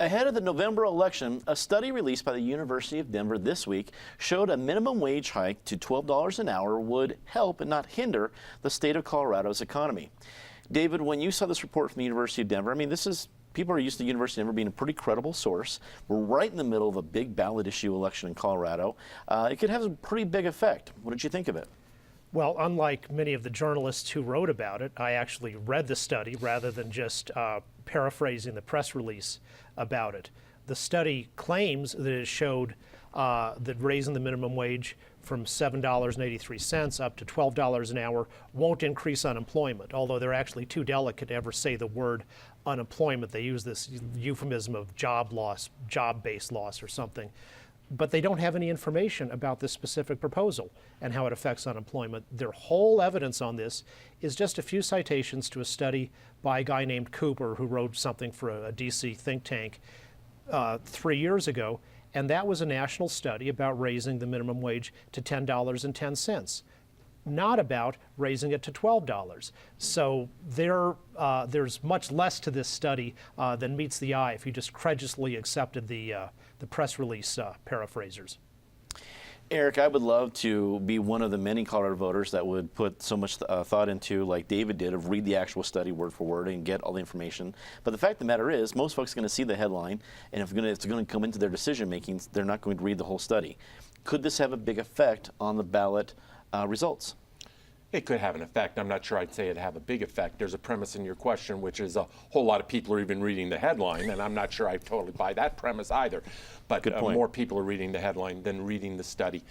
Ahead of the November election, a study released by the University of Denver this week showed a minimum wage hike to $12 an hour would help and not hinder the state of Colorado's economy. David, when you saw this report from the University of Denver, I mean, people are used to the University of Denver being a pretty credible source. We're right in the middle of a big ballot issue election in Colorado. It could have a pretty big effect. What did you think of it? Well, unlike many of the journalists who wrote about it, I actually read the study rather than just paraphrasing the press release about it. The study claims that it showed that raising the minimum wage from $7.83 up to $12 an hour won't increase unemployment, although they're actually too delicate to ever say the word unemployment. They use this euphemism of job loss, job-based loss or something. But they don't have any information about this specific proposal and how it affects unemployment. Their whole evidence on this is just a few citations to a study by a guy named Cooper who wrote something for a DC think tank 3 years ago, and that was a national study about raising the minimum wage to $10.10. Not about raising it to $12. So there's much less to this study than meets the eye if you just credulously accepted the press release paraphrasers. Eric, I would love to be one of the many Colorado voters that would put so much thought into, like David did, of read the actual study word for word and get all the information. But the fact of the matter is, most folks are going to see the headline, and if it's going to come into their decision making, they're not going to read the whole study. Could this have a big effect on the ballot results? It could have an effect. I'm not sure I'd say it'd have a big effect. There's a premise in your question, which is a whole lot of people are even reading the headline, and I'm not sure I totally buy that premise either. But more people are reading the headline than reading the study.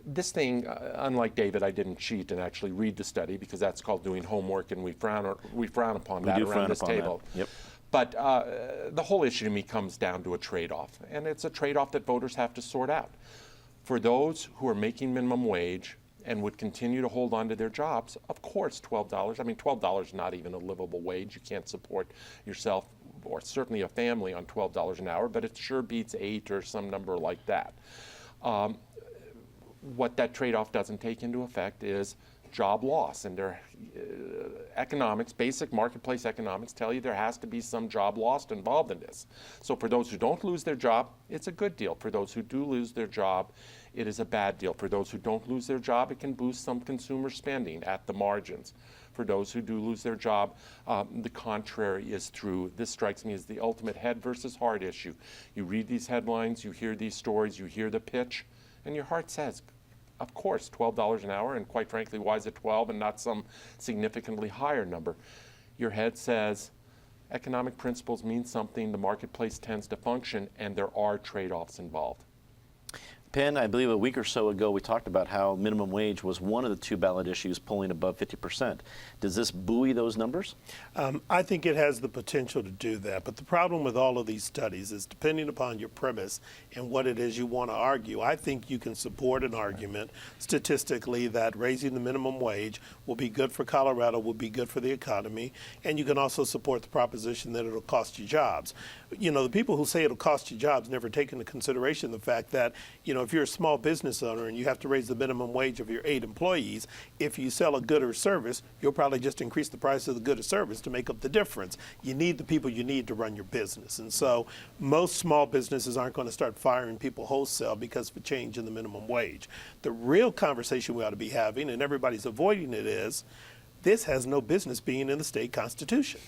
This thing, unlike David, I didn't cheat and actually read the study because that's called doing homework, and we frown upon that around this table. Yep. But the whole issue to me comes down to a trade-off, and it's a trade-off that voters have to sort out. For those who are making minimum wage and would continue to hold on to their jobs, of course, $12. I mean, $12 is not even a livable wage. You can't support yourself or certainly a family on $12 an hour, but it sure beats 8 or some number like that. What that trade-off doesn't take into effect is job loss, and economics, basic marketplace economics tell you there has to be some job lost involved in this. So for those who don't lose their job, it's a good deal. For those who do lose their job, it is a bad deal. For those who don't lose their job, it can boost some consumer spending at the margins. For those who do lose their job, the contrary is true. This strikes me as the ultimate head versus heart issue. You read these headlines, you hear these stories, you hear the pitch, and your heart says, of course, $12 an hour, and quite frankly, why is it 12 and not some significantly higher number? Your head says, economic principles mean something, the marketplace tends to function, and there are trade-offs involved. Penn, I believe a week or so ago we talked about how minimum wage was one of the two ballot issues polling above 50%. Does this buoy those numbers? I think it has the potential to do that, but the problem with all of these studies is depending upon your premise and what it is you want to argue. I think you can support an argument statistically that raising the minimum wage will be good for Colorado, will be good for the economy, and you can also support the proposition that it'll cost you jobs. You know, the people who say it'll cost you jobs never take into consideration the fact that, you know, if you're a small business owner and you have to raise the minimum wage of your 8 employees, if you sell a good or service, you'll probably just increase the price of the good or service to make up the difference. You need the people you need to run your business. And so most small businesses aren't going to start firing people wholesale because of a change in the minimum wage. The real conversation we ought to be having, and everybody's avoiding it, is this has no business being in the state constitution.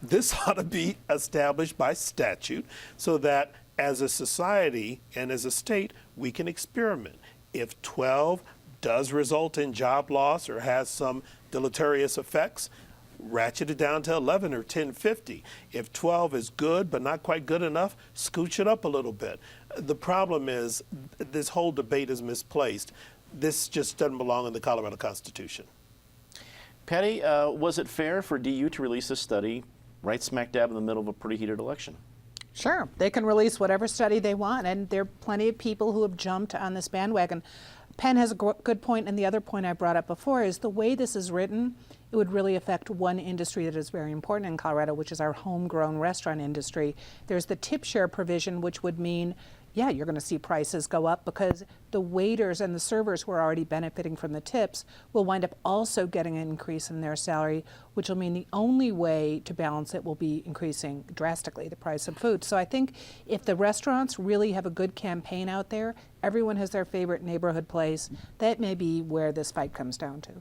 This ought to be established by statute so that as a society and as a state, we can experiment. If 12 does result in job loss or has some deleterious effects, ratchet it down to 11 or 1050. If 12 is good but not quite good enough, scooch it up a little bit. The problem is this whole debate is misplaced. This just doesn't belong in the Colorado Constitution. Patty, was it fair for DU to release this study right smack dab in the middle of a pretty heated election? Sure, they can release whatever study they want, and there are plenty of people who have jumped on this bandwagon. Penn has a good point, and the other point I brought up before is the way this is written, it would really affect one industry that is very important in Colorado, which is our homegrown restaurant industry. There's the tip share provision, which would mean yeah, you're going to see prices go up because the waiters and the servers who are already benefiting from the tips will wind up also getting an increase in their salary, which will mean the only way to balance it will be increasing drastically the price of food. So I think if the restaurants really have a good campaign out there, everyone has their favorite neighborhood place, that may be where this fight comes down to.